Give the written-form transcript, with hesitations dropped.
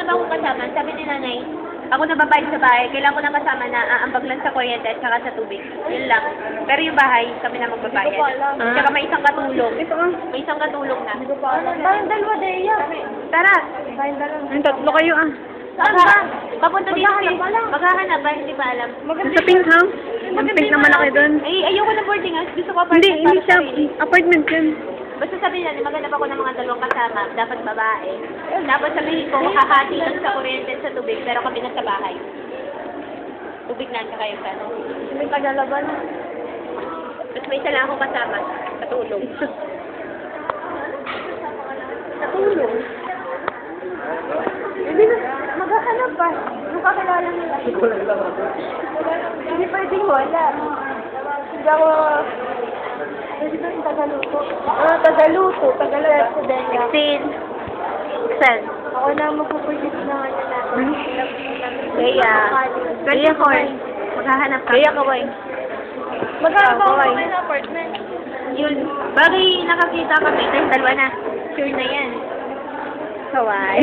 na ba akong kasama? Sabi ni nanay, ako na babayad sa bahay. Kailangan ko na kasama na aambag lang sa kuryente at saka sa tubig. Yun lang. Pero yung bahay, kami na magbabayad. Tsaka may isang katulong. May isang katulong na. Tayong dalawa, Deya. Tara! Tayong dalawa. Ang tatlo kayo ah. Saan ba? Papunta dito. Maghahanap ba? Hindi pa alam. Sa pink house. Ang pink na malaki doon. Ay, ayoko na boarding house. Gusto ko apartment. Hindi para siya. sa sarili. Apartment yun. Basta sabihin na, maghanap ako ng mga dalawang kasama. Dapat babae. Dapat sabihin ko, makakati lang sa kuryente at sa tubig. Pero kami na sa bahay. Tubig na, tsaka yung ano. May tagalaban. Tapos may isa lang akong kasama. Katulong. Katulong. Hindi na, maghahanap ba? Nung kakilala nila. Hindi pwedeng wala. Hindi ako, pwede ba yung tagaluto? Tagaluto. Tagaluto din. 16. Saan? Ako na magpupurchase na nga na natin. Kaya. 24. Maghahanap ka. Kaya kaway. Maghanap ako Kaway. ng apartment. Yun. Bagay nakakita kami. Dahil dalawa na. Sure na yan. Kaway.